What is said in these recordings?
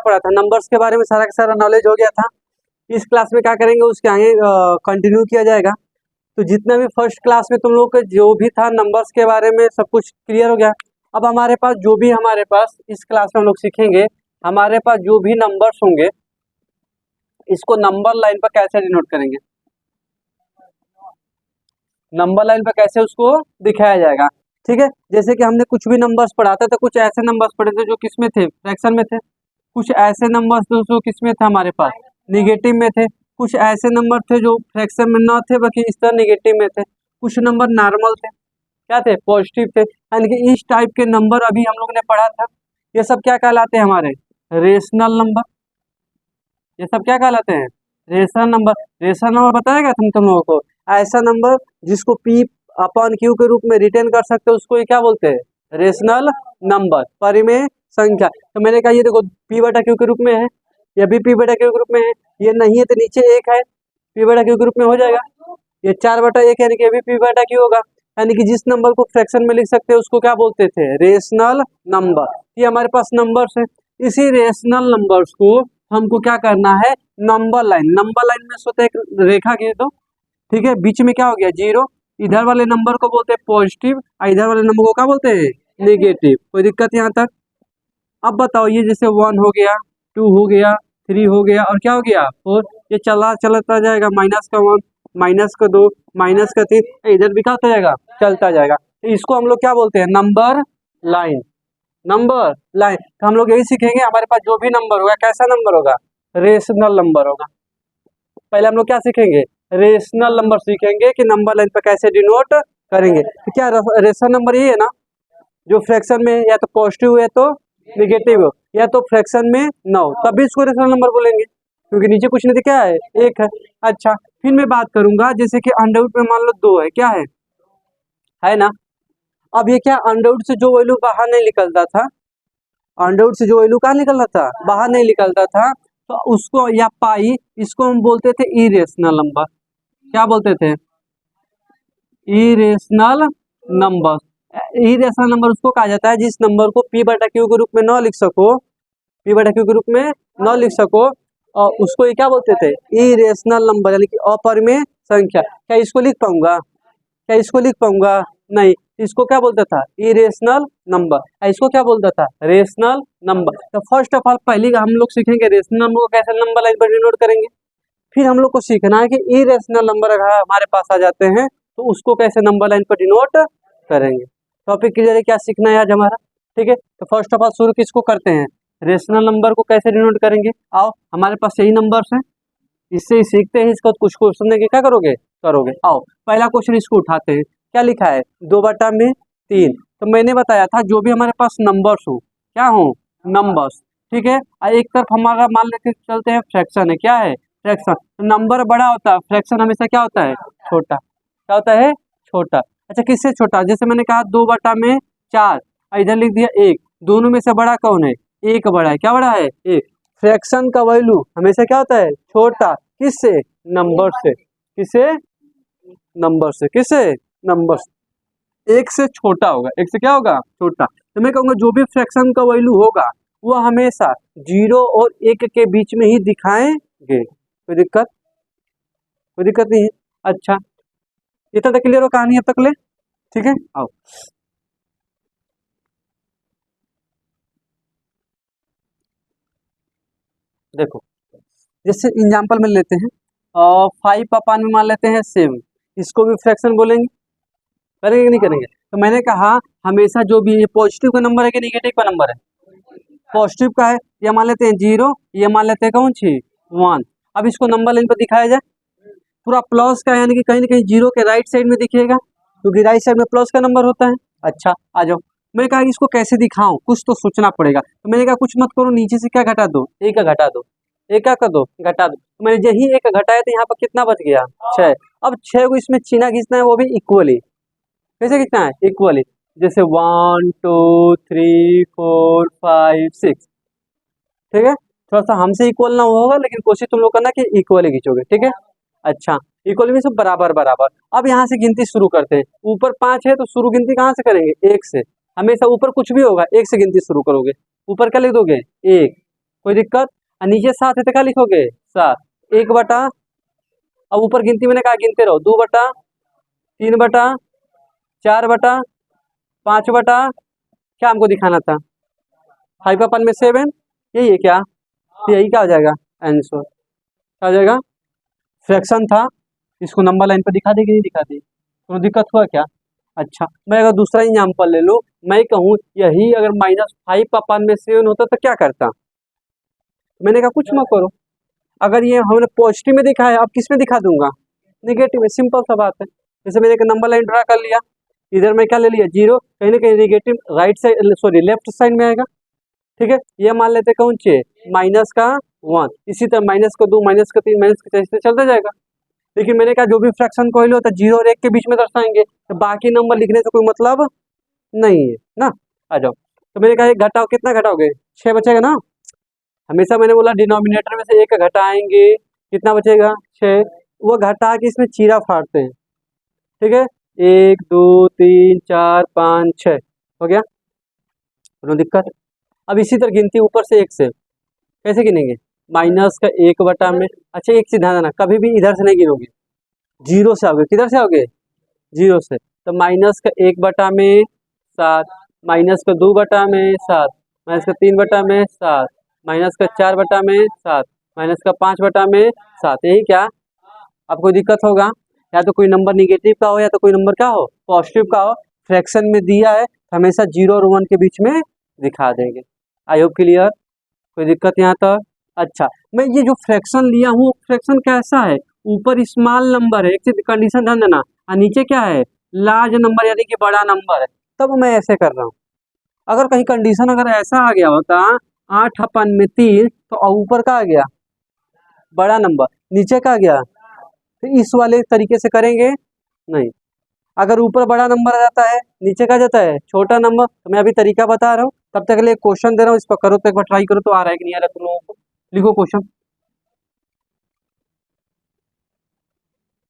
पढ़ा था, नंबर्स के बारे में सारा का सारा नॉलेज हो गया था। इस क्लास में क्या करेंगे उसके आगे कंटिन्यू किया जाएगा। तो जितना भी फर्स्ट क्लास में तुम लोग का जो भी था नंबर्स के बारे में सब कुछ क्लियर हो गया। अब हमारे पास जो भी हमारे पास इस क्लास में हम लोग सीखेंगे, हमारे पास जो भी नंबर्स होंगे इसको नंबर लाइन पर कैसे डिनोट करेंगे, नंबर लाइन पर कैसे उसको दिखाया जाएगा। ठीक है, जैसे कि हमने कुछ भी नंबर्स पढ़ा था तो कुछ ऐसे नंबर्स पढ़े थे जो किस में थे, फ्रैक्शन में थे। कुछ ऐसे नंबर्स थे जो किस में थे, हमारे पास निगेटिव में थे। कुछ ऐसे नंबर थे जो फ्रैक्शन में ना थे बल्कि इस तरह निगेटिव में थे। कुछ नंबर नॉर्मल थे, क्या थे, पॉजिटिव थे। यानी कि इस टाइप के नंबर अभी हम लोग ने पढ़ा था। ये सब क्या कहलाते हैं, हमारे रेशनल नंबर। ये सब क्या कहलाते हैं, रेशनल नंबर। रेशनल नंबर बताएगा तुम लोगों को, ऐसा नंबर जिसको पी अपॉन क्यू के रूप में रिटेन कर सकते हो उसको ये क्या बोलते हैं, रेशनल नंबर, परिमेय संख्या। तो मैंने कहा ये देखो पी बटा क्यू के रूप में है, ये भी पी बटा क्यू के रूप में है, ये नहीं है तो नीचे एक है, पी बटा क्यू के रूप में हो जाएगा। ये 4/1 यानी कि ये भी पी बटा क्यू होगा। यानी कि जिस नंबर को फ्रैक्शन में लिख सकते हैं उसको क्या बोलते थे, रेशनल नंबर। ये हमारे पास नंबर्स है। इसी रेशनल नंबर्स को हमको क्या करना है, नंबर लाइन। नंबर लाइन में सोते एक रेखा खींच दो, ठीक है, बीच में क्या हो गया, जीरो। इधर वाले नंबर को बोलते हैं पॉजिटिव और इधर वाले नंबर को क्या बोलते हैं, नेगेटिव। कोई दिक्कत यहाँ तक। अब बताओ ये जैसे 1 हो गया, 2 हो गया, 3 हो गया और क्या हो गया 4। ये चलता जाएगा, -1, -2, -3, इधर भी क्या होता जाएगा, चलता जाएगा। तो इसको हम लोग क्या बोलते हैं, नंबर लाइन। Number line. तो हम लोग यही सीखेंगे, हमारे पास जो भी नंबर होगा कैसा नंबर होगा, रेशनल नंबर होगा। पहले हम लोग क्या सीखेंगे, रेशनल नंबर सीखेंगे कि नंबर लाइन पर कैसे डिनोट करेंगे। तो क्या रेशनल नंबर यही है ना, जो फ्रैक्शन में या तो पॉजिटिव हो या तो निगेटिव हो या तो फ्रैक्शन में ना हो, तब भी इसको रेशनल नंबर बोलेंगे, क्योंकि नीचे कुछ नहीं दिखा है, एक है। अच्छा, फिर मैं बात करूंगा जैसे कि अंडरवुड में मान लो 2 है, क्या है ना। अब ये क्या, अंडरवुड से जो वैल्यू बाहर नहीं निकलता था, अंडरवुड से जो वैल्यू कहाँ निकल रहा था, बाहर नहीं निकलता था, तो उसको या पाई, इसको हम बोलते थे इरेशनल नंबर। क्या बोलते थे, इरेशनल नंबर। इरेशनल नंबर उसको कहा जाता है जिस नंबर को पी बटा क्यू के रूप में न लिख सको, पी बटा क्यू के रूप में न लिख सको, और उसको ये क्या बोलते थे, इरेशनल नंबर, यानी कि अपरिमेय संख्या। क्या इसको लिख पाऊंगा, क्या इसको लिख पाऊंगा, नहीं। इसको क्या बोलता था, इरेशनल नंबर। इसको क्या बोलता था, रेशनल नंबर। तो फर्स्ट ऑफ ऑल पहले हम लोग सीखेंगे रेशनल नंबर को कैसे नंबर लाइन पर डिनोट करेंगे। फिर हम लोग को सीखना है कि इरेशनल नंबर अगर हमारे पास आ जाते हैं तो उसको कैसे नंबर लाइन पर डिनोट करेंगे। टॉपिक क्लियर है, क्या सीखना है आज हमारा। ठीक है, तो फर्स्ट ऑफ ऑल शुरू किसको करते हैं, रेशनल नंबर को कैसे डिनोट करेंगे। आओ, हमारे पास यही नंबर्स हैं, इससे ही सीखते हैं, इसका कुछ क्वेश्चन देंगे, क्या करोगे, करोगे। आओ पहला क्वेश्चन इसको उठाते हैं। क्या लिखा है, 2/3। तो मैंने बताया था जो भी हमारे पास नंबर्स हो, क्या हो, नंबर्स। ठीक है, और एक तरफ हमारा मान लेके चलते हैं फ्रैक्शन है, क्या है, फ्रैक्शन। तो नंबर बड़ा होता है, फ्रैक्शन हमेशा क्या होता है, छोटा। क्या होता है, छोटा। अच्छा, किससे छोटा, जैसे मैंने कहा 2/4 और इधर लिख दिया 1, दोनों में से बड़ा कौन है, एक बड़ा है। क्या बड़ा है, एक। फ्रैक्शन का वैल्यू हमेशा क्या होता है, छोटा। किससे, नंबर से। किससे, नंबर से। किससे, नंबर से। एक से छोटा होगा, एक से क्या होगा, छोटा। तो मैं कहूँगा जो भी फ्रैक्शन का वैल्यू होगा वो हमेशा 0 और 1 के बीच में ही दिखाएंगे। कोई दिक्कत, कोई दिक्कत नहीं है। अच्छा, इतना तक क्लियर हो कहानी अब तक ले, ठीक है। आओ देखो, जैसे एग्जाम्पल में लेते हैं 5 में मान लेते हैं 7, इसको भी फ्रैक्शन बोलेंगे, करेंगे कि नहीं करेंगे। तो मैंने कहा हमेशा जो भी ये पॉजिटिव का नंबर है कि निगेटिव का नंबर है, पॉजिटिव का है, ये मान लेते हैं 0, ये मान लेते हैं कौन सी 1। अब इसको नंबर लाइन पर दिखाया जाए, पूरा प्लस का, यानी कि कहीं ना कहीं 0 के राइट साइड में दिखेगा, क्योंकि राइट साइड में प्लस का नंबर होता है। अच्छा, आ जाओ, मैंने कहा कि इसको कैसे दिखाऊं, कुछ तो सोचना पड़ेगा। तो मैंने कहा कुछ मत करो, नीचे से क्या घटा दो, एक का घटा दो, एक का कर दो, घटा दो। तो मैंने यही एक घटाया तो यहाँ पर कितना बच गया, 6। अब 6 को इसमें चीना खींचना है, वो भी इक्वली। कैसे खींचना है, इक्वली। जैसे 1 2 3 4 5 6, ठीक है। थोड़ा सा हमसे इक्वल ना होगा, लेकिन कोशिश तुम लोग करना कि इक्वली खींचोगे, ठीक है। अच्छा, इक्वली में सब बराबर बराबर। अब यहाँ से गिनती शुरू करते हैं। ऊपर 5 है तो शुरू गिनती कहाँ से करेंगे, 1 से। हमेशा ऊपर कुछ भी होगा 1 से गिनती शुरू करोगे। ऊपर क्या लिख दोगे, 1। कोई दिक्कत? और नीचे 7 है तो क्या लिखोगे? 7। 1 बटा, अब ऊपर गिनती मैंने कहा गिनते रहो, 2 बटा, 3 बटा, 4 बटा, 5 बटा, क्या हमको दिखाना था? 5/7, यही है क्या? तो यही क्या हो जाएगा? आंसर क्या हो जाएगा? फ्रैक्शन था, इसको नंबर लाइन पर दिखा दी कि नहीं दिखा दी? तो दिक्कत हुआ क्या? अच्छा, मैं अगर दूसरा एग्जाम्पल ले लूँ, मैं कहूँ यही अगर -5/7 होता तो क्या करता? मैंने कहा कुछ मत करो, अगर ये हमने पॉजिटिव में दिखा है, अब किस में दिखा दूंगा? निगेटिव में। सिंपल सा बात है। जैसे मैंने एक नंबर लाइन ड्रा कर लिया, इधर मैं क्या ले लिया? 0, कहीं ना कहीं negative right side, sorry left side में आएगा। ठीक है, ये मान लेते कौन चे? -1। इसी तरह -2, -3, -4 इस चलता जाएगा। लेकिन मैंने कहा जो भी फ्रैक्शन कोई लो तो 0 और 1 के बीच में दर्शाएंगे, तो बाकी नंबर लिखने से कोई मतलब नहीं है ना। आ जाओ, तो मैंने कहा एक घटाओ, कितना घटाओगे? 6 बचेगा ना। हमेशा मैंने बोला डिनोमिनेटर में से 1 घटाएंगे, कितना बचेगा? 6। वो घटा के इसमें चीरा फाड़ते हैं। ठीक है, 1 2 3 4 5 6 हो गया, कोई दिक्कत? अब इसी तरह गिनती ऊपर से 1 से कैसे गिनेंगे? -1 में, अच्छा एक चीज ध्यान देना, कभी भी इधर से नहीं गिनोगे, 0 से आओगे। किधर से आओगे? 0 से। तो -1/7, -2/7, -3/7, -4/7, -5/7, यही क्या? अब कोई दिक्कत होगा? या तो कोई नंबर निगेटिव का हो या तो कोई नंबर क्या हो? पॉजिटिव का हो। फ्रैक्शन में दिया है तो हमेशा 0 और 1 के बीच में दिखा देंगे। I hope clear? कोई दिक्कत यहाँ तक? अच्छा, मैं ये जो फ्रैक्शन लिया हूँ, फ्रैक्शन कैसा है? ऊपर स्मॉल नंबर है, एक चीज कंडीशन ध्यान देना, और नीचे क्या है? लार्ज नंबर यानी कि बड़ा नंबर है, तब मैं ऐसे कर रहा हूँ। अगर कहीं कंडीशन अगर ऐसा आ गया होता 8/3, तो ऊपर का आ गया बड़ा नंबर, नीचे का आ गया, तो इस वाले तरीके से करेंगे नहीं। अगर ऊपर बड़ा नंबर आ जाता है, नीचे का जाता है छोटा नंबर, तो मैं अभी तरीका बता रहा हूँ, तब तक के लिए क्वेश्चन दे रहा हूँ, इस पर करो तो एक बार ट्राई करो तो आ रहा है कि नहीं आ रहा है तुम लोगों को। लिखो क्वेश्चन,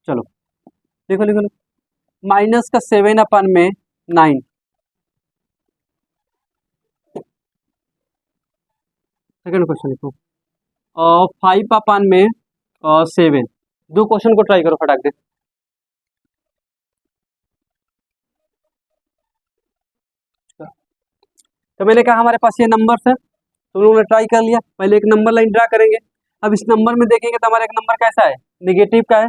चलो लिखो लिखो लिखो। -7/9, सेकंड क्वेश्चन लिखो। 5/7, दो क्वेश्चन को ट्राई करो फटाक दे। तो मैंने कहा हमारे पास ये नंबर है, तुम लोगों ने ट्राई कर लिया। पहले एक नंबर लाइन ड्रा करेंगे, अब इस नंबर में देखेंगे तो हमारा एक नंबर कैसा है? निगेटिव का है।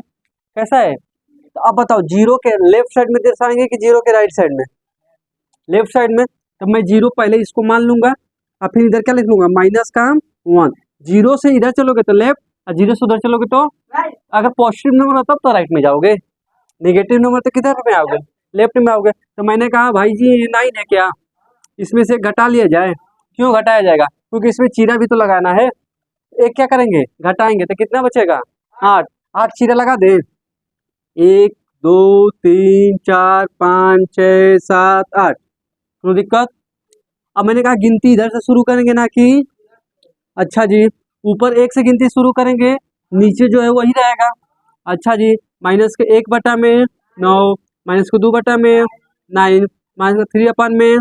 कैसा है? तो अब बताओ, 0 के लेफ्ट साइड में दर्शाएंगे कि 0 के राइट साइड में? लेफ्ट साइड में। तो मैं 0 पहले इसको मान लूंगा, और फिर इधर क्या लिख लूंगा? -1। 0 से इधर चलोगे तो लेफ्ट, और 0 से उधर चलोगे तो राइट। अगर पॉजिटिव नंबर हो तब तो राइट में जाओगे, निगेटिव नंबर तो किधर में आओगे? लेफ्ट में आओगे। तो मैंने कहा भाई जी ये 9 है क्या? इसमें से घटा लिया जाए। क्यों घटाया जाएगा? क्योंकि इसमें चीरा भी तो लगाना है। एक क्या करेंगे? घटाएंगे, तो कितना बचेगा? 8। 8 चीरा लगा दे, 1 2 3 4 5 6 7 8, कोई दिक्कत? अब मैंने कहा गिनती इधर से शुरू करेंगे ना कि, अच्छा जी, ऊपर 1 से गिनती शुरू करेंगे, नीचे जो है वही रहेगा। अच्छा जी, -1/9, -2/9, -3/9,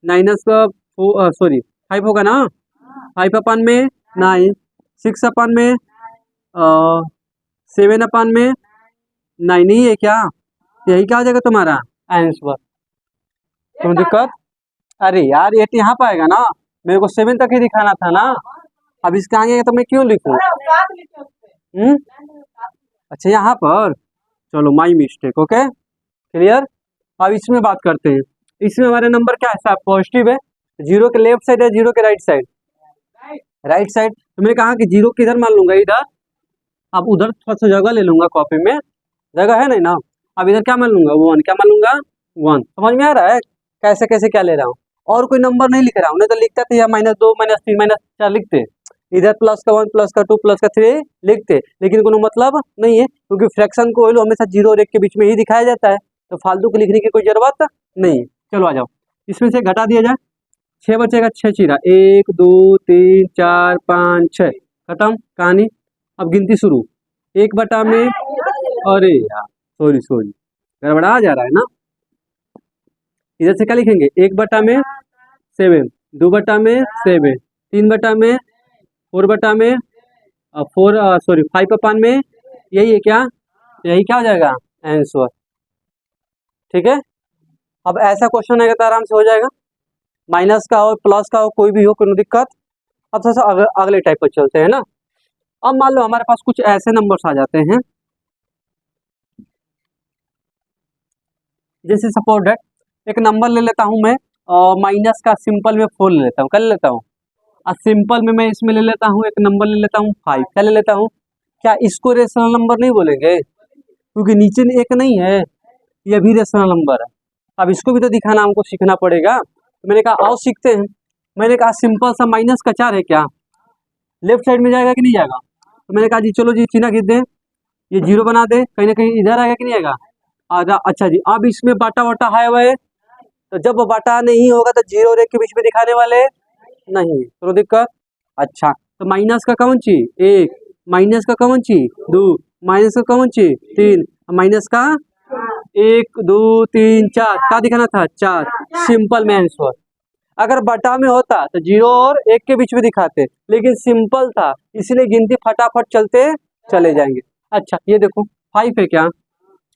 -4/9, सॉरी 5 होगा ना, 5/9, 6/9, 7/9, नहीं है क्या? यही क्या हो जाएगा तुम्हारा आंसर? तुम दिक्कत? अरे यार ये तो यहाँ पर आएगा ना, मेरे को 7 तक ही दिखाना था ना, अब इसके आगे तो मैं क्यों लिखूं? अच्छा यहाँ पर, चलो माई मिस्टेक, ओके क्लियर। अब इसमें बात करते हैं, इसमें हमारे नंबर क्या है? पॉजिटिव है। 0 के लेफ्ट साइड है, 0 के राइट साइड? Right side. तो मैंने कहा कि 0 किधर मान लूंगा? इधर। अब उधर थोड़ा सा जगह ले लूंगा, कॉपी में जगह है नहीं ना। अब इधर क्या मान लूंगा? 1। क्या मान लूंगा? 1। समझ में आ रहा है कैसे कैसे क्या ले रहा हूँ? और कोई नंबर नहीं लिख रहा हूँ, नहीं तो लिखता था या -2 -3 -4 लिखते, इधर +1 +2 +3 लिखते, लेकिन कोनो मतलब नहीं है, क्योंकि फ्रैक्शन को हमेशा 0 और 1 के बीच में ही दिखाया जाता है, तो फालतू के लिखने की कोई जरूरत नहीं है। चलो आ जाओो, इसमें से घटा दिया जाए, 6 बचेगा। 6 चीरा 1 2 3 4 5 6, खत्म कहानी। अब गिनती शुरू, 1/, अरे यार सॉरी सॉरी, गड़बड़ा जा रहा है ना। इधर से क्या लिखेंगे? 1/7, 2 बटा में 7, 3 बटा में 4 बटा में 5 अपान में, यही है क्या? यही क्या हो जाएगा आंसर। ठीक है, अब ऐसा क्वेश्चन आएगा तो आराम से हो जाएगा, माइनस का हो प्लस का हो कोई भी हो कोई दिक्कत। अब थोड़ा अगले टाइप पर चलते हैं ना। अब मान लो हमारे पास कुछ ऐसे नंबर्स आ जाते हैं, जैसे सपोज दैट एक नंबर ले लेता हूँ मैं, माइनस का सिंपल में 4 ले लेता हूँ, कर लेता हूँ। और सिंपल में मैं इसमें ले लेता हूँ, एक नंबर ले लेता हूँ 5, क्या ले लेता हूँ? क्या इसको रेशनल नंबर नहीं बोलेंगे? क्योंकि नीचे एक नहीं है, ये भी रेशनल नंबर है। अब इसको भी तो दिखाना हमको सीखना पड़ेगा। तो मैंने कहा आओ सीखते हैं। मैंने कहा सिंपल सा माइनस का 4 है, क्या लेफ्ट साइड में जाएगा कि नहीं जाएगा? तो मैंने कहा जी चलो जी चिन्ह खींच दें, ये 0 बना दे, कहीं ना कहीं इधर आएगा कि नहीं आएगा? आधा। अच्छा जी, अब इसमें बाटा वाटा है वह, तो जब बाटा नहीं होगा तो 0 और 1 के बीच में दिखाने वाले नहीं, तो दिक्कत। अच्छा, तो माइनस का कौन चीज 1, माइनस का कौन चीज 2, माइनस का कौन चीज 3, माइनस का 1 2 3 4, क्या दिखाना था 4, सिंपल में आंसर। अगर बटा में होता तो 0 और 1 के बीच में दिखाते, लेकिन सिंपल था इसलिए गिनती फटाफट चलते चले जाएंगे। अच्छा ये देखो 5 है, क्या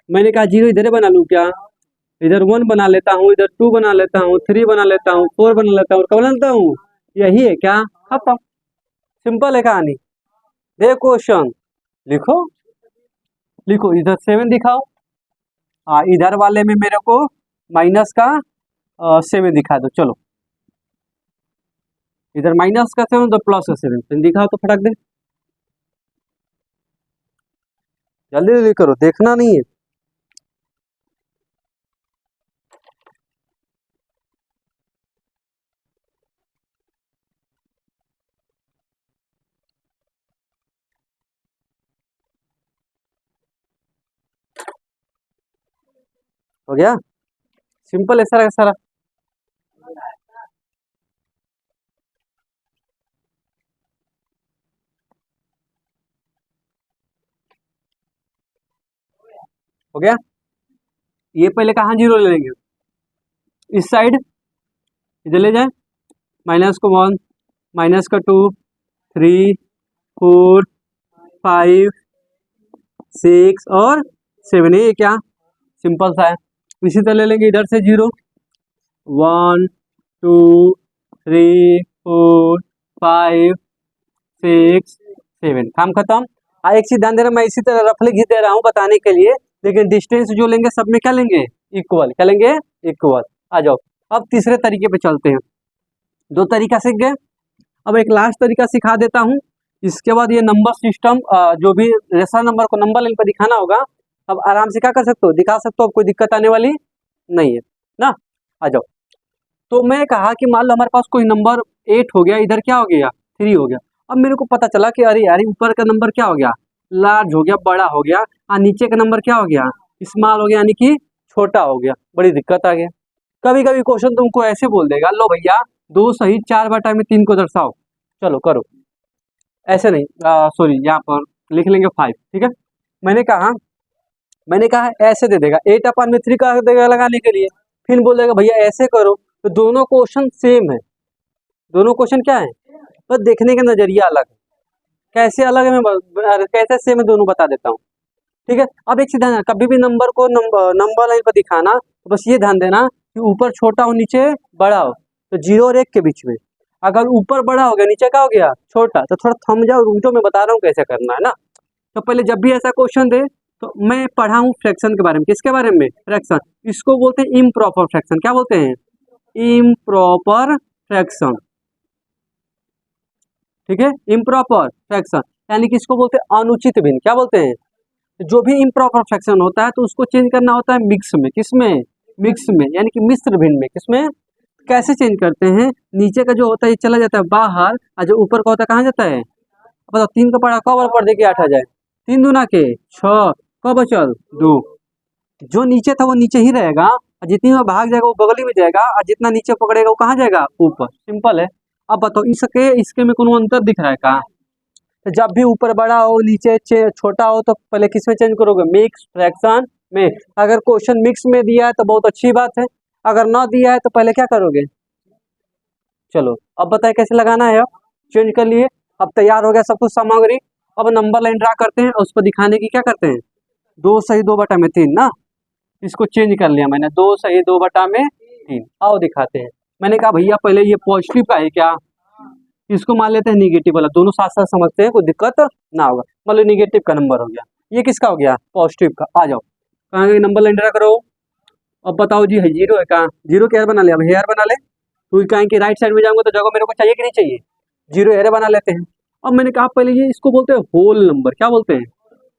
मैंने कहा 0 इधर बना लूँ क्या? इधर 1 बना लेता हूँ, इधर 2 बना लेता हूँ, 3 बना लेता हूँ, 4 बना लेता हूँ, कब बना लेता हूँ? यही है क्या? खत्म, सिंपल है कहानी। देखो क्वेश्चन, लिखो लिखो, इधर 7 दिखाओ, इधर वाले में मेरे को माइनस का 7 दिखा दो। चलो इधर माइनस का 7 तो प्लस का 7 दिखाओ तो फटाक दे, जल्दी जल्दी करो, देखना नहीं है। हो गया, सिंपल है सारा सारा। हो गया, ये पहले कहाँ 0 ले लेंगे? इस साइड, इधर ले जाए, माइनस को 1, माइनस का 2, 3 4 5 6 और 7, ये क्या सिंपल सा है। इसी तरह ले लेंगे इधर से 0, 1 2 3 4 5 6 7, काम खत्म। एक चीज ध्यान देना, मैं इसी तरह रफली घिस दे रहा हूँ बताने के लिए, लेकिन डिस्टेंस जो लेंगे सब में क्या लेंगे? इक्वल, क्या लेंगे? इक्वल। आ जाओ अब तीसरे तरीके पे चलते हैं। 2 तरीका सीख गए, अब एक लास्ट तरीका सिखा देता हूँ। इसके बाद ये नंबर सिस्टम जो भी रेशनल नंबर को नंबर लाइन पर दिखाना होगा, अब आराम से क्या कर सकते हो, दिखा सकते हो, अब कोई दिक्कत आने वाली नहीं है ना। आ जाओ, तो मैं कहा कि मान लो हमारे पास कोई नंबर 8 हो गया, इधर क्या हो गया 3 हो गया। अब मेरे को पता चला कि अरे यार ऊपर का नंबर क्या हो गया, लार्ज हो गया, बड़ा हो गया, और नीचे का नंबर क्या हो गया, स्मॉल हो गया, यानी कि छोटा हो गया। बड़ी दिक्कत आ गया। कभी कभी क्वेश्चन तुमको ऐसे बोल देगा, लो भैया 2 सही 4 बटा में 3 को दर्शाओ, चलो करो। ऐसे नहीं, सॉरी यहाँ पर लिख लेंगे 5, ठीक है। मैंने कहा मैंने कहा ऐसे दे देगा 8 अपान में 3 का देगा लगाने के लिए, फिर बोल देगा भैया ऐसे करो। तो दोनों क्वेश्चन सेम है, दोनों क्वेश्चन क्या है, बस देखने का नजरिया अलग है। कैसे अलग है कैसे सेम है दोनों बता देता हूँ, ठीक है। अब एक चीज ध्यान देना, कभी भी नंबर को नंबर लाइन पर दिखाना तो बस ये ध्यान देना कि ऊपर छोटा हो नीचे बड़ा हो, तो 0 और 1 के बीच में। अगर ऊपर बड़ा हो गया नीचे क्या हो गया छोटा, तो थोड़ा थम जाओ, रुक जाओ, मैं बता रहा हूँ कैसे करना है ना। तो पहले जब भी ऐसा क्वेश्चन दे तो मैं पढ़ा हूँ फ्रैक्शन के बारे में, किसके बारे में, फ्रैक्शन। इसको बोलते हैं इम्प्रॉपर फ्रैक्शन, क्या बोलते हैं, इम्प्रॉपर फ्रैक्शन, ठीक है। इम्प्रॉपर फ्रैक्शन यानी कि इसको बोलते हैं अनुचित भिन्न, क्या बोलते हैं। जो भी इम्प्रॉपर फ्रैक्शन होता है तो उसको चेंज करना होता है मिक्स में, किसमें, मिक्स में, यानी कि मिश्र भिन्न में। किसमें, कैसे चेंज करते हैं, नीचे का जो होता है ये चला जाता है बाहर, और जो ऊपर का होता है कहाँ जाता है, बताओ। 3 का पढ़ा कब पढ़ दे के 8 आ जाए, 3 दूना के 6, कब बचल 2, जो नीचे था वो नीचे ही रहेगा, और जितनी में भाग जाएगा वो बगली में जाएगा, और जितना नीचे पकड़ेगा वो कहाँ जाएगा, ऊपर। सिंपल है। अब बताओ इसके इसके में कोनो अंतर दिख रहा है कहाँ? तो जब भी ऊपर बड़ा हो नीचे छोटा हो तो पहले किस में चेंज करोगे, मिक्स फ्रैक्शन में। अगर क्वेश्चन मिक्स में दिया है तो बहुत अच्छी बात है, अगर ना दिया है तो पहले क्या करोगे, चलो अब बताए कैसे लगाना है। अब चेंज कर लिए, अब तैयार हो गया सब कुछ सामग्री। अब नंबर लाइन ड्रा करते हैं और उस पर दिखाने की क्या करते हैं, 2 सही 2 बटा में 3 ना। इसको चेंज कर लिया मैंने, 2 सही 2 बटा में 3। आओ दिखाते हैं। मैंने कहा भैया पहले ये पॉजिटिव का है क्या, इसको मान लेते हैं निगेटिव वाला, दोनों साथ साथ समझते हैं, कोई दिक्कत ना होगा। मान लो निगेटिव का नंबर हो गया, ये किसका हो गया, पॉजिटिव का। आ जाओ कहाँ गए, नंबर लाइन ड्रा करो। अब बताओ जी, है जीरो है कहाँ, जीरो के हेयर बना ले। अब हेयर बना ले, तो कहें कि राइट साइड में जाऊंगा तो जगह मेरे को चाहिए कि नहीं चाहिए, जीरो हेयर बना लेते हैं। अब मैंने कहा पहले ये इसको बोलते हैं होल नंबर, क्या बोलते हैं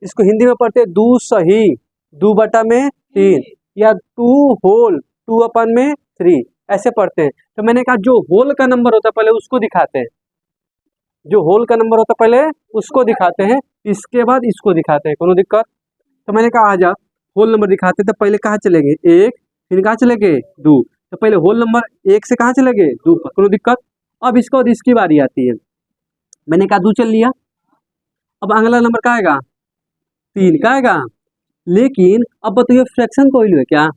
इसको, हिंदी में पढ़ते हैं दो सही 2 बटा में 3 या 2 होल 2 अपन में 3 ऐसे पढ़ते हैं। तो मैंने कहा जो होल का नंबर होता है पहले उसको दिखाते हैं, जो होल का नंबर होता है पहले उसको दिखाते हैं, इसके बाद इसको दिखाते हैं, कोनो दिक्कत। तो मैंने कहा आजा होल नंबर दिखाते, तो पहले कहाँ चलेंगे 1, फिर कहाँ चलेंगे 2, तो पहले होल नंबर 1 से कहाँ चलेंगे 2 पर, कोनो दिक्कत। अब इसके बाद इसकी बारी आती है, मैंने कहा 2 चल लिया, अब अगला नंबर क्या आएगा 3 का आएगा। लेकिन अब बताइए फ्रैक्शन को वैल्यू है क्या,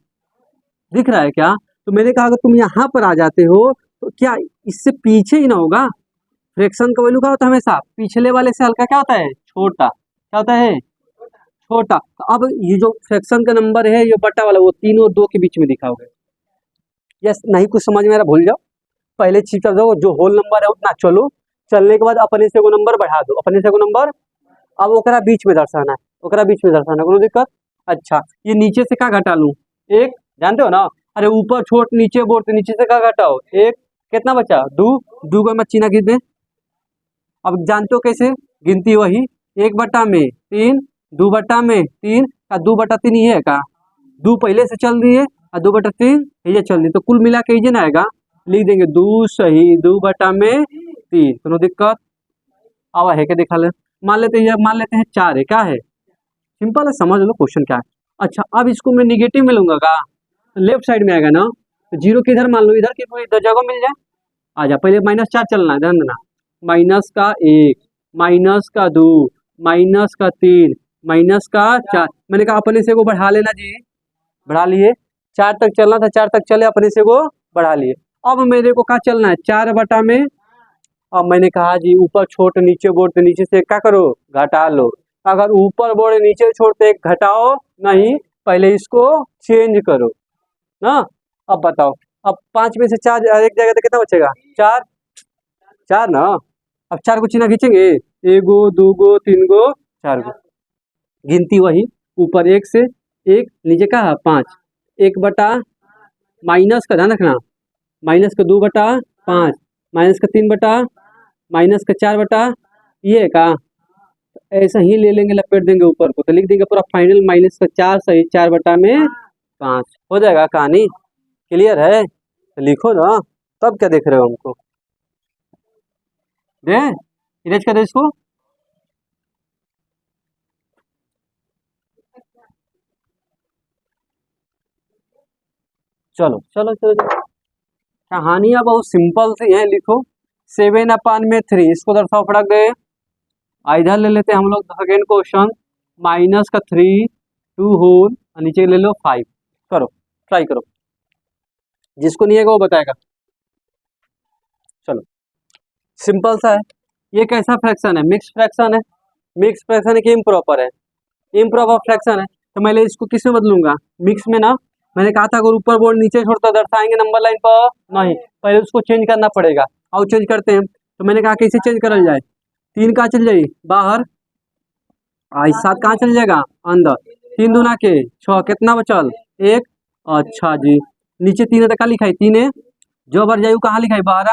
दिख रहा है क्या। तो मैंने कहा अगर तुम यहाँ पर आ जाते हो तो क्या इससे पीछे ही ना होगा, फ्रैक्शन का वैल्यू क्या होता है हमेशा पिछले वाले से हल्का क्या होता है, छोटा, क्या होता है छोटा। तो अब ये जो फ्रैक्शन का नंबर है ये बटा वाला, वो 3 और 2 के बीच में दिखा होगा। यस, नहीं कुछ समझ में आ रहा भूल जाओ, पहले चीज कर दो, जो होल नंबर है उतना चलो, चलने के बाद अपने से को नंबर बढ़ा दो, अपने से को नंबर, अब ओकरा बीच में दर्शाना है, ओकरा बीच में दर्शाना है, कोनो दिक्कत। अच्छा ये नीचे से क्या घटा लूँ, 1 जानते हो ना, अरे ऊपर छोट नीचे बोर्ड, तो नीचे से क्या घटाओ 1, कितना बचा 2, 2 को मत चीना गिन दे। अब जानते हो कैसे गिनती, वही 1 बटा में 3 2 बटा में 3 का 2 बटा 3 ये है का, 2 पहले से चल रही है और 2 बटा 3 ये चल रही, तो कुल मिला के ये ना आएगा, लिख देंगे 2 सही 2 बटा में 3, कोनो दिक्कत। आवा है क्या दिखा ले, मान लेते हैं, मान लेते हैं 4 है, क्या है सिंपल है, समझ लो क्वेश्चन क्या है। अच्छा अब इसको मैं निगेटिव में लूंगा का, लेफ्ट साइड में आएगा ना, तो जीरो किधर मान लो, इधर की कोई जगह मिल जाए। आजा पहले -4 चलना है, ध्यान देना, -1 -2 -3 -4। मैंने कहा अपने से को बढ़ा लेना जी, बढ़ा लिए, 4 तक चलना था, 4 तक चले, अपने से को बढ़ा लिए। अब मेरे को क्या चलना है 4 बटा में, अब मैंने कहा जी ऊपर छोट नीचे बोर्ड, तो नीचे से क्या करो घटा लो, अगर ऊपर बोर्ड नीचे छोड़ते घटाओ नहीं, पहले इसको चेंज करो ना। अब बताओ, अब 5 में से 4 एक जगह तो कितना बचेगा 4, 4 ना। अब 4 को चिन्ह खींचेंगे, 1 गो 2 गो 3 गो 4 गो, गिनती वही, ऊपर 1 से 1 नीचे का 5, 1 बटा माइनस का ध्यान रखना, माइनस का 2 बटा 5 माइनस का 3 बटा माइनस का 4 बटा ये है का, ऐसा ही ले लेंगे लपेट देंगे ऊपर को, तो लिख देंगे पूरा फाइनल -4 सही 4 बटा में 5 हो जाएगा। कहानी क्लियर है, तो लिखो ना, तब क्या देख रहे हो हमको, दे इरेज कर दे इसको। चलो चलो चलो, चलो। कहानियाँ बहुत सिंपल सी हैं, लिखो 7/3, इसको दर्शाओ फटक गए। इधर ले लेते हैं हम लोग सेकेंड क्वेश्चन, -3 2 होल और नीचे ले लो 5, करो ट्राई करो, जिसको नहीं आएगा वो बताएगा। चलो सिंपल सा है, ये कैसा फ्रैक्शन है, मिक्स फ्रैक्शन है, मिक्स फ्रैक्शन है कि इम्प्रॉपर है, इम्प्रॉपर फ्रैक्शन है। तो मैं इसको किस में बदलूंगा, मिक्स में ना। मैंने कहा था अगर ऊपर बोर्ड नीचे छोड़ता दर्शाएंगे नंबर लाइन पर, नहीं पहले उसको चेंज करना पड़ेगा, और चेंज करते हैं। तो मैंने कहा कैसे चेंज करल जाए, 3 कहाँ चल जाए बाहर, 7 कहाँ चल जाएगा अंदर, 3 दूना के 6, कितना बचल 1। अच्छा जी, नीचे 3 है तो कहाँ लिखाई 3 है, जो भर जायू कहाँ लिखाई बाहर,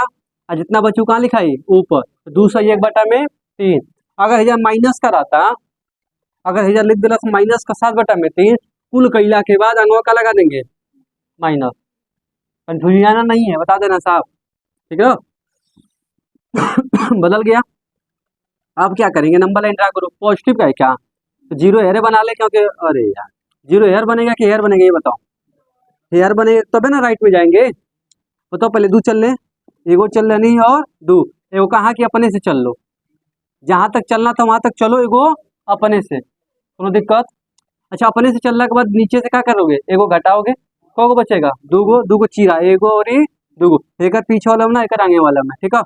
और जितना बचू कहाँ लिखाई ऊपर, तो 2 सही 1 बटा में 3। अगर हजार माइनस का रहता, अगर हजार लिख दिला -7 बटा में 3, कुल कैला के बाद अंगवा का लगा देंगे माइनस, कंफ्यूजन नहीं है, बता देना साहब, ठीक है। बदल गया। अब क्या करेंगे, नंबर लाइन ड्रा करो, पॉजिटिव का है क्या, तो 0 हेयर बना ले, क्योंकि अरे यार 0 हेयर बनेगा कि हेयर बनेगा ये बताओ, हेयर बनेगा तब है ना राइट में जाएंगे, बताओ पहले 2 चल ले, एगो चल लेनी और 2, एगो कहाँ की अपने से चल लो, जहाँ तक चलना था वहाँ तक चलो, एगो अपने से, कोनो दिक्कत। अच्छा अपने से चलने के बाद नीचे से क्या करोगे, एगो घटाओगे, को बचेगा 2 गो, 2 गो चीरा, एगो और दुगो, एक पीछे वाला में ना, एक आगे वाला में, ठीक है।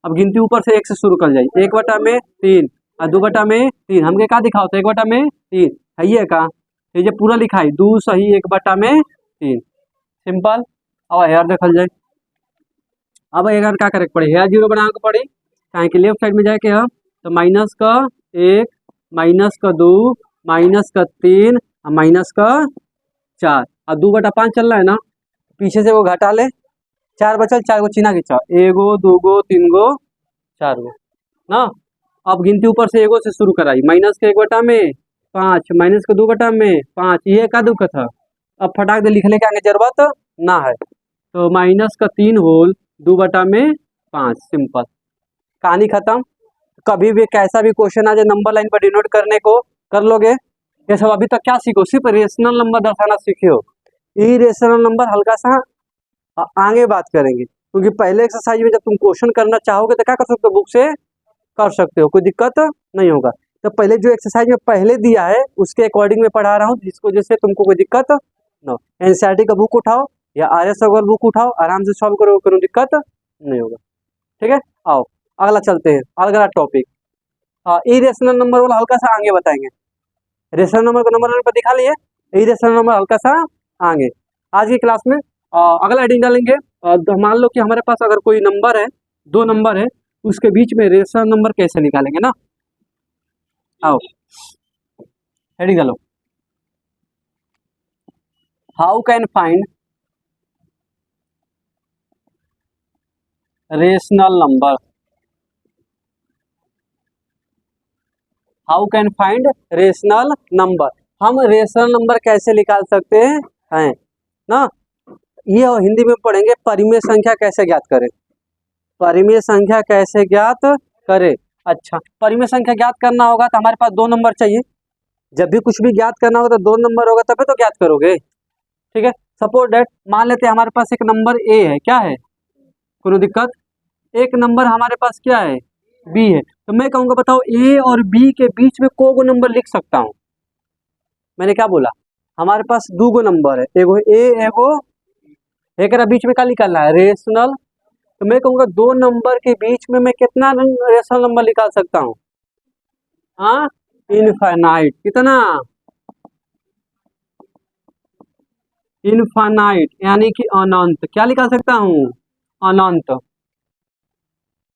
अब गिनती ऊपर से एक से शुरू कर जाए, 1/3 और 2/3 हमके का दिखाओ तो 1/3 है, ये का ये जो पूरा लिखा है 2 सही 1/3 सिंपल। अब यार देखल जाए, अब यार क्या करे पड़े, हेयर जीरो बनाने को पड़े, काहे के लेफ्ट साइड में जाके हम तो -1 -2 -3 और -4 और 2/5 चल रहा है ना, पीछे से वो घटा ले, 4 बचल, 4 गो चिन्हा खींचा, 1 2 3 4 ना। अब गिनती ऊपर से एगो से शुरू कराई, -1/5 -2/5 ये का दुख था। अब फटाक दे लिखने के आगे जरूरत ना है, तो -3 होल 2/5 सिंपल, कहानी खत्म। कभी भी कैसा भी क्वेश्चन आ जाए नंबर लाइन पर डिनोट करने को कर लोगे। ये सब अभी तक क्या सीखो, सिर्फ रेशनल नंबर दर्शाना सीखे हो, इरेशनल नंबर हल्का सा आगे बात करेंगे, क्योंकि पहले एक्सरसाइज में जब तुम क्वेश्चन करना चाहोगे तो क्या कर सकते हो, बुक से कर सकते हो, कोई दिक्कत नहीं होगा। तो पहले जो एक्सरसाइज में पहले दिया है उसके अकॉर्डिंग में पढ़ा रहा हूँ, जिसको जैसे तुमको कोई दिक्कत ना हो। एनसीईआरटी का बुक उठाओ या आरएस अग्रवाल बुक उठाओ, आराम से सॉल्व करो, कोई दिक्कत नहीं होगा, ठीक है। आओ अगला चलते हैं, अगला टॉपिक इरेशनल नंबर वाला हल्का सा आगे बताएंगे। रेशनल नंबर को नंबर पर दिखा लिए, इरेशनल नंबर हल्का सा आगे। आज की क्लास में अगला हेडिंग डालेंगे। मान लो कि हमारे पास अगर कोई नंबर है, 2 नंबर है, उसके बीच में रेशनल नंबर कैसे निकालेंगे ना। आओ हेडिंग डालो, how can find rational number, how can find rational number. हम रेशनल नंबर कैसे निकाल सकते हैं ना, ये हिंदी में पढ़ेंगे, परिमेय संख्या कैसे ज्ञात करें, परिमेय संख्या कैसे ज्ञात करें। अच्छा, परिमेय संख्या ज्ञात करना होगा तो हमारे पास 2 नंबर चाहिए, जब भी कुछ भी ज्ञात करना होगा तो 2 नंबर होगा तभी तो ज्ञात करोगे, ठीक है। सपोज डेट मान लेते हैं हमारे पास एक नंबर ए है, क्या है, कोई दिक्कत, एक नंबर हमारे पास क्या है, बी है, तो मैं कहूँगा बताओ ए और बी के बीच में को नंबर लिख सकता हूँ। मैंने क्या बोला, हमारे पास 2 गो नंबर है, एगो ए एगो, एक बीच में क्या निकालना है, रेशनल। तो मैं कहूँगा 2 नंबर के बीच में मैं कितना रेशनल नंबर निकाल सकता हूँ, हाँ इनफाइनाइट, कितना, इनफाइनाइट यानी कि अनंत। क्या निकाल सकता हूँ, अनंत। क्या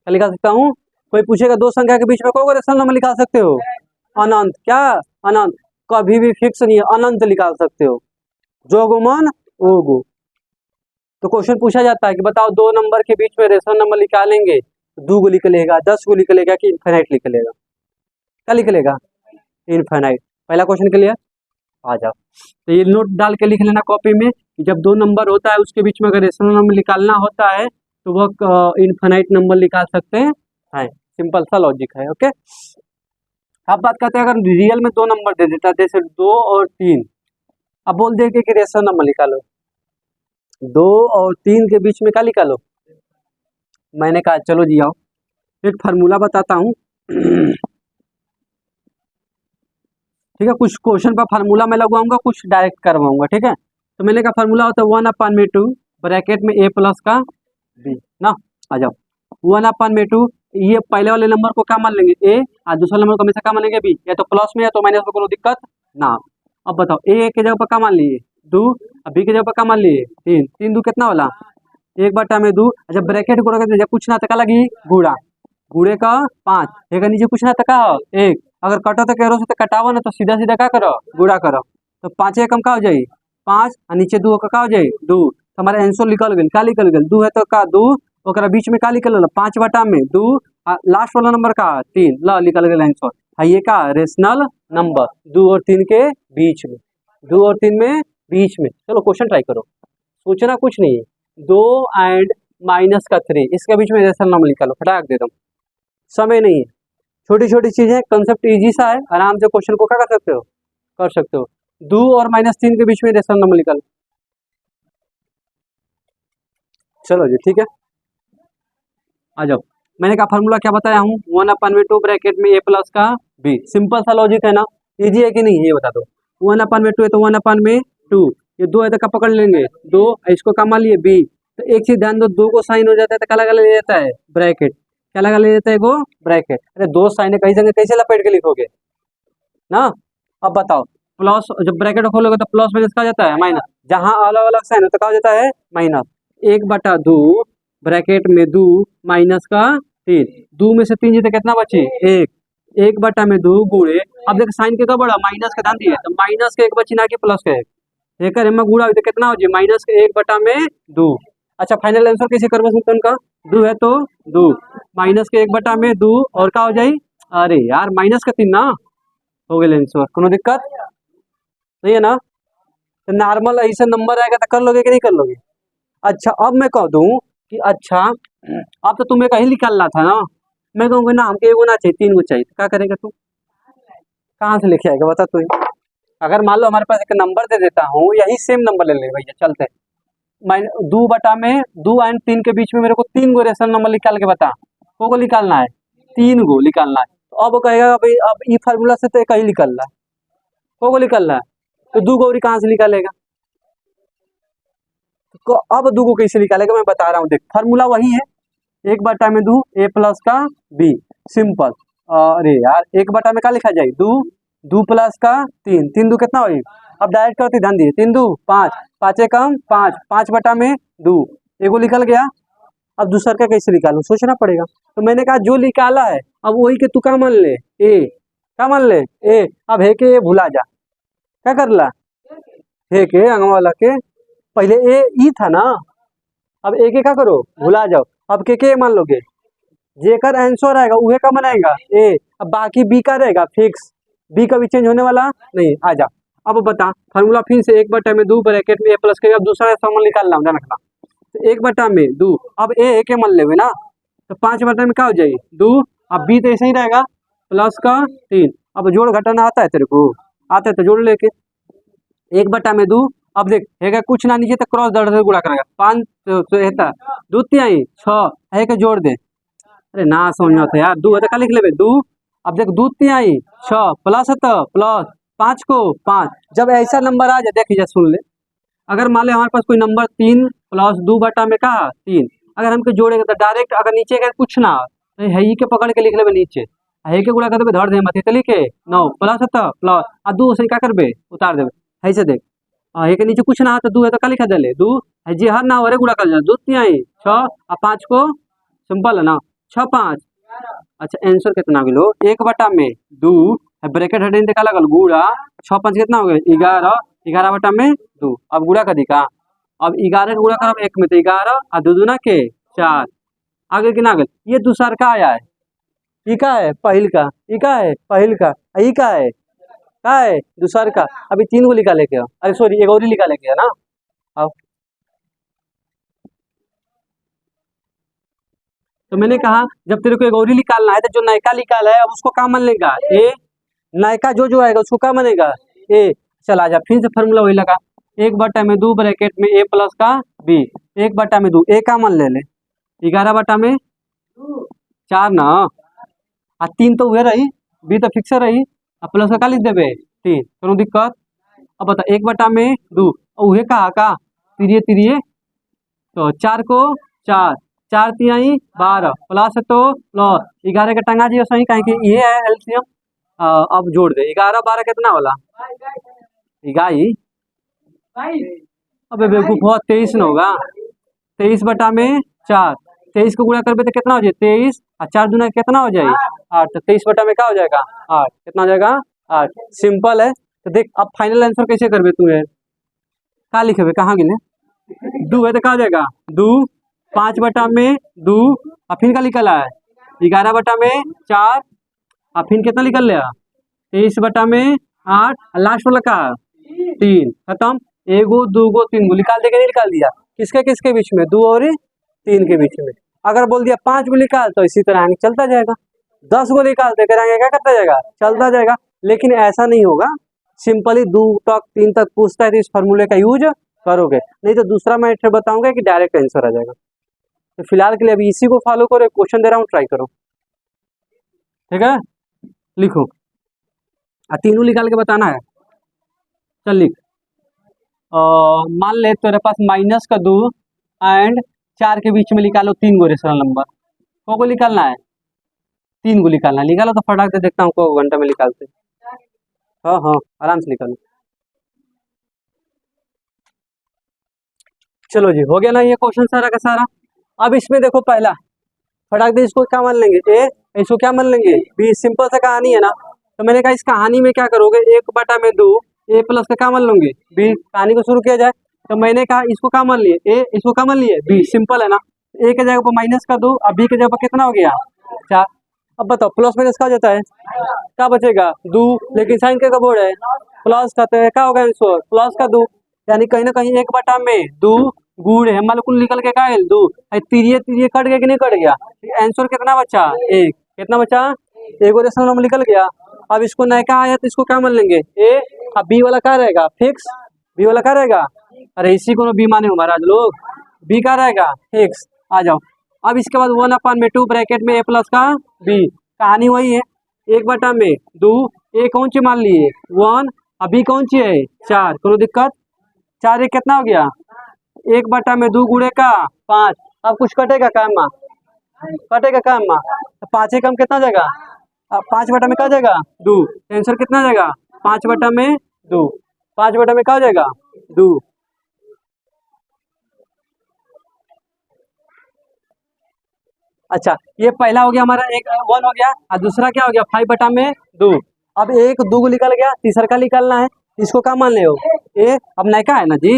निकाल सकता हूँ, कोई पूछेगा 2 संख्या के बीच में कोई रेशनल नंबर निकाल सकते हो, अनंत। क्या अनंत, कभी भी फिक्स नहीं है, अनंत निकाल सकते हो, जो गुमान वो गो। तो क्वेश्चन पूछा जाता है कि बताओ 2 नंबर के बीच में रेशनल नंबर निकालेंगे तो 2 गो निकलेगा, 10 गो निकलेगा कि इनफाइनाइट निकलेगा, क्या निकलेगा, इनफाइनाइट। पहला क्वेश्चन क्लियर, आ जाओ। तो ये नोट डाल के लिख लेना कॉपी में, जब 2 नंबर होता है उसके बीच में अगर रेशनल नंबर निकालना होता है तो वह इनफाइनाइट नंबर निकाल सकते हैं, सिंपल सा लॉजिक है, ओके। अब बात करते हैं अगर रियल में 2 नंबर दे देता है, जैसे 2 और 3, अब बोल देंगे कि रेशनल नंबर निकालो, 2 और 3 के बीच में क्या निकालो। मैंने कहा चलो जी आओ, एक फार्मूला बताता हूँ ठीक है, कुछ क्वेश्चन पर फार्मूला मैं लगवाऊंगा, कुछ डायरेक्ट करवाऊंगा, ठीक है। तो मैंने का फार्मूला होता है 1/2 ब्रैकेट में a प्लस का b ना। आ जाओ, 1/2, ये पहले वाले नंबर को क्या मान लेंगे a और दूसरे नंबर को हमेशा क्या मानेंगे b, या तो प्लस में या तो माइनस में, कोई दिक्कत ना। अब बताओ a के जगह पर क्या मान लिए 2 और b के जगह पर क्या मान लिए 3, 3 2 कितना वाला 1/2। जब ब्रैकेट को रखे जब कुछ ना तका लगी गुड़ा, गुड़े का 5, एक नीचे कुछ ना तका 1, अगर कटो तो कह से तो कटावा ना, तो सीधा सीधा क्या करो गुड़ा करो, तो 5 एकम का हो जाए 5 और नीचे 2 का हो जाए 2, तो हमारा आंसर निकल गया, क्या निकल गया 2 है तो का 2, और बीच में क्या निकल 5/2, लास्ट वाला नंबर का 3, ला निकल गया आंसर। है ये का रेशनल नंबर 2 और 3 के बीच में, 2 और 3 में बीच में। चलो क्वेश्चन ट्राई करो, सोचना कुछ नहीं है, 2 एंड -3 इसके बीच में रेशनल नंबर निकालो, फटाक दे दो, समय नहीं है, छोटी छोटी चीजें, कंसेप्ट इजी सा है, आराम से क्वेश्चन को क्या कर सकते हो, कर सकते हो। 2 और -3 के बीच में रेशनल नंबर निकालो, चलो जी ठीक है। आ जाओ, मैंने कहा फार्मूला क्या बताया हूँ, 1/2 ब्रैकेट में a प्लस का b, सिंपल सा लॉजिक है ना, इजी है कि नहीं ये बता दो। 1/2 है तो 1/2, ये 2 है तो क्या पकड़ लेंगे 2, इसको क्या मान लिए b, तो एक चीज ध्यान दो, दो को साइन हो जाता है तो क्या लगा ले जाता है, ब्रैकेट। क्या लगा ले जाता है वो, ब्रैकेट। अरे दो साइन है कहीं जगह कैसे लपेट के लिखोगे ना। अब बताओ, प्लस जब ब्रैकेट खोलोगे तो प्लस माइनस का जाता है माइनस, जहां अलग अलग साइन होता है जाता है माइनस। 1/2 ब्रैकेट में 2 माइनस का 3, 2 में से 3 जीते कितना बची, 1। 1/2 गुणे, अब देख साइन के का बड़ा माइनस का ध्यान दिए तो माइनस के 1 बची ना कि प्लस के 1। एक में गुणा हुई तो कितना हो जी, माइनस के 1/2। अच्छा फाइनल आंसर कैसे करवा सकते हैं उनका, 2 है तो 2 माइनस के 1/2 और क्या हो जाए, अरे यार माइनस का 3 ना हो गए आंसर, कोनो दिक्कत नहीं है ना। तो नॉर्मल ऐसे नंबर आएगा तो कर लोगे कि नहीं कर लोगे। अच्छा अब मैं कह दूं कि अच्छा अब तो तुम्हें कहीं निकालना था ना, मैं कहूँगा ना हमको 1 गुना चाहिए 3 गो चाहिए, तो क्या करेगा तू, कहाँ से लेके आएगा बता तू। अगर मान लो हमारे पास एक नंबर दे देता हूँ, यही सेम नंबर ले ले भैया चलते, 2 एंड 3 के बीच में मेरे को 3 गो रेशनल नंबर निकाल के बता, को निकालना है, 3 गो निकालना है। तो अब वो कहेगा भाई अब ई फार्मूला से तो कहीं निकलना है, को निकलना है, तो 2 गौरी कहाँ से निकालेगा, तो अब 2 को कैसे निकालेगा मैं बता रहा हूँ, देख फार्मूला वही है, 1/2 ए प्लस का बी, सिंपल। अरे यार 1/2 में क्या लिखा जाए, 2 प्लस का 3, 3 2 कितना हुई, अब डायरेक्ट करते ध्यान दिए, 3 2 5, 5 कम 5, 5/2 एगो निकल गया। अब दूसरा का कैसे निकालूं सोचना पड़ेगा, तो मैंने कहा जो निकाला है अब वही के तू क्या मान ले, ए क्या मान ले, ए। अब है के भुला जा, क्या कर ला, है के अंगवा वाला के, पहले ए ई था ना, अब ए के क्या करो भुला जाओ, अब के मान लोगे, जेकर आंसर आएगा उहे का बनाएगा ए, अब बाकी बी का रहेगा फिक्स, बी का भी चेंज होने वाला नहीं। आ जा अब बता फार्मूला फिर से, 1/2 ब्रैकेट में ए प्लस के, अब दूसरा समान निकालना ध्यान रखना, तो 1/2 अब ए के मान लेवे ना, तो 5/2 में क्या हो जाएगी 2, अब बी तो ऐसे ही रहेगा प्लस का 3, अब जोड़ घटाना आता है तेरे को, आता है तो जोड़ लेके 1/2। अब देख है कुछ ना नीचे तक क्रॉस दर्द से गुणा करेगा, 5 तो रहता 2 3 6 है के जोड़ दे, अरे ना समझ थे यार, 2 है तो क्या लिख लेबे 2। अब देख 2 3 6 प्लस है तो प्लस 5 को 5, जब ऐसा नंबर आ जाए देखिए सुन ले, अगर मान ले हमारे पास कोई नंबर 3 प्लस 2 में का 3, अगर हमको जोड़ेगा तो डायरेक्ट अगर नीचे अगर कुछ ना तो है ही के पकड़ के लिख लेबे नीचे, है के गुणा कर देबे धर दे मत तो लिखे 9 प्लस है तो प्लस आ 2 से क्या करबे उतार देबे ऐसे देख, है के नीचे कुछ ना तो 2 है तो क्या लिखा दे 2 है जी, हर ना हो रे गुणा कर जा 2 3 6 और 5 को सिंपल है ना 6 5। अच्छा आंसर कितना मिलो 1/2 ब्रैकेट हटे का लगल गुड़ा, 6 5 कितना हो गया 11, 11/2। अब गुड़ा कर दी का, अब 11 गुड़ा कर 1 में तो 11 और 2 दूना के 4, आगे कि ना आगे ये दूसरा का आया है, ई का है पहिल का, ई का है पहिल का, ई का है दूसर का, अभी 3 गो लिखा लेके आओ, अरे सॉरी एक और लिखा लेके ना आओ। तो मैंने कहा जब तेरे को एक और निकालना है तो जो नयका निकाला है अब उसको क्या मान लेगा ए, नयका जो जो आएगा उसको क्या मानेगा ए। चला जा फिर से फार्मूला वही लगा, 1/2 ब्रैकेट में ए प्लस का बी, 1/2 ए का मान ले ले 11/4 ना, आ 3 तो हुए रही, बी तो फिक्स रही, आ प्लस का लिख देवे 3, कोनो दिक्कत। अब बता 1/2 उहे का तिरिये तिरिये, तो 4 को 4, 4 3 12 प्लस है तो प्लस 11 के टंगा जी सही कहीं कि ये है एलसीएम। अब जोड़ दे 11 12 कितना वाला 21, अबे बेवकूफ हुआ 23 न होगा, 23/4, 23 को गुणा करबे तो कितना हो जाए 23 और 4 दूना कितना हो जाए 8, तो 23/में क्या हो जाएगा 8, कितना हो जाएगा 8, सिंपल है। तो देख अब फाइनल आंसर कैसे करबे तू है, क्या लिखेबे कहाँ गिने 2 है तो क्या हो जाएगा 2, 5/2 और फिर क्या निकला है 11/4 और फिर कितना निकल लिया 23/8, लास्ट वाला का 3, खत्म। एगो 2 गो 3 गो निकाल दे के नहीं निकाल दिया, किसके किसके बीच में 2 और 3 के बीच में। अगर बोल दिया 5 गो निकाल तो इसी तरह आगे चलता जाएगा, 10 गो निकालते करेंगे क्या करता जाएगा चलता जाएगा, लेकिन ऐसा नहीं होगा, सिंपली 2 तक 3 तक पूछता है तो इस फार्मूले का यूज करोगे, नहीं तो दूसरा मैं बताऊंगा कि डायरेक्ट आंसर आ जाएगा। तो फिलहाल के लिए अभी इसी को फॉलो करो, क्वेश्चन दे रहा हूँ ट्राई करो, ठीक है लिखो, तीनों निकाल के बताना है। चल लिख, मान ले तेरे पास -2 एंड 4 के बीच में निकालो 3 गो रेशनल नंबर। को निकालना है? 3 को निकालना है। निकालो तो फटाक से देखता हूँ को घंटे में निकालते। हाँ हाँ आराम से निकालो। चलो जी, हो गया ना ये क्वेश्चन सारा का सारा। अब इसमें देखो पहला फटाक दे इसको क्या मान लेंगे ए, इसको क्या मान लेंगे बी। सिंपल सा कहानी है ना। तो मैंने कहा इस कहानी में क्या करोगे 1/2 ए प्लस का क्या मान लूंगे बी। कहानी को शुरू किया जाए तो मैंने कहा इसको क्या मान लिए ए, इसको क्या मान लिए बी। सिंपल है ना। ए के जगह पर माइनस का 2, अब बी के जगह पर कितना हो गया 4। अब बताओ प्लस माइनस क्या हो जाता है, क्या बचेगा 2, लेकिन साइन का बोर्ड है प्लस का, तो क्या होगा आंसर प्लस का 2। यानी कहीं ना कहीं 1/2 गुड़ है हमारे कुल निकल के क्या है 2। तीरिये तीरिये कट गया कि नहीं कट गया। आंसर कितना बचा 1। कितना बचा 1 और रेशनल नंबर निकल गया। अब इसको नयका आया तो इसको क्या मान लेंगे ए। अब बी वाला क्या रहेगा फिक्स, बी वाला क्या रहेगा, अरे इसी को बी माने महाराज लोग, बी का रहेगा फिक्स। आ जाओ अब इसके बाद 1/2 ब्रैकेट में ए प्लस का बी। कहानी वही है 1/2 ए कौन सी मान लिए 1, अब बी कौन सी है 4। कोनो दिक्कत 4 एक कितना हो गया 1/2 गुड़े का 5। अब कुछ कटेगा काम माँ, कटेगा काम माँ। 5 कम कितना जाएगा 5/में क्या जाएगा 2। आंसर कितना जाएगा 5/2। 5/में क्या जाएगा 2। अच्छा ये पहला हो गया हमारा 1 हो गया और दूसरा क्या हो गया 5/2। अब 1 2 को निकल गया, तीसरा का निकालना है। इसको क्या मान ले हो ए। अब नयका है ना जी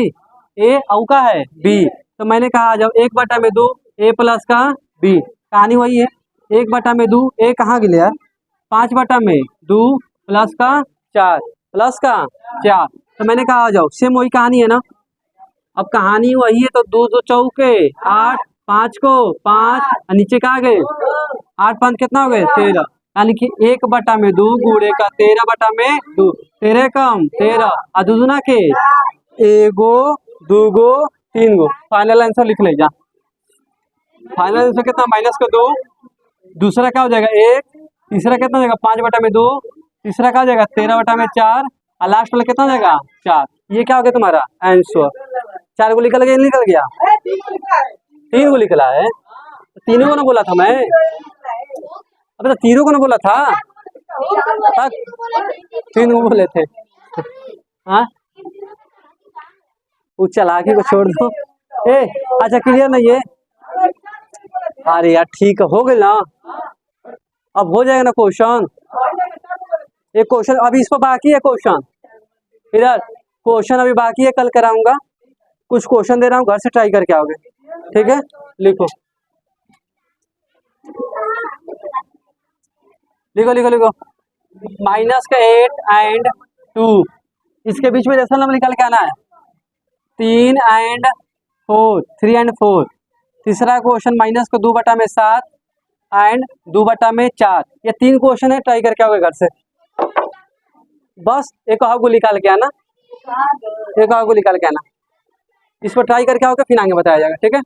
ए, औ का है बी। तो मैंने कहा जब 1/2 ए प्लस का बी। कहानी वही है 1/2 ए कहाँ गिले यार 5/2 प्लस का 4 प्लस का 4। तो मैंने कहा आ जाओ सेम वही कहानी है ना। अब कहानी वही है तो 2 2 चौके 8, 5 को 5 और नीचे कहाँ गए 8 5 कितना हो गए 13। यानी कि 1/2 गुड़े का 13/2 13 कम 13 और दूसरा के 1 2 3 गो। फाइनल आंसर लिख ले जा। फाइनल आंसर कितना माइनस का 2, दूसरा क्या हो जाएगा 1, तीसरा कितना हो जाएगा 5/2, तीसरा क्या हो जाएगा 13/4 और लास्ट वाला कितना हो जाएगा 4। ये क्या हो गया तुम्हारा आंसर। 4 को निकल गया निकल गया 3 को निकला है। तीनों को ना बोला था मैं, अबे तो तीनों को ना बोला था 3 को बोले थे। हाँ वो चालाकी को छोड़ दो ए। अच्छा क्लियर नहीं है, अरे यार ठीक हो गया ना। अब हो जाएगा ना क्वेश्चन। एक क्वेश्चन अभी इस पर बाकी है क्वेश्चन, इधर क्वेश्चन अभी बाकी है, कल कराऊंगा। कुछ क्वेश्चन दे रहा हूँ घर से ट्राई करके आओगे, ठीक है। लिखो लिखो लिखो लिखो माइनस का 8 एंड 2, इसके बीच में रेशनल नंबर निकाल के आना है 3 एंड 4, 3 एंड 4। तीसरा क्वेश्चन माइनस का 2/7 एंड 2/4। ये 3 क्वेश्चन है, ट्राई करके आओगे घर से। बस एक को निकाल के आना, एक को निकाल के आना। इस पर ट्राई करके आओगे फिर आगे बताया जाएगा, ठीक है।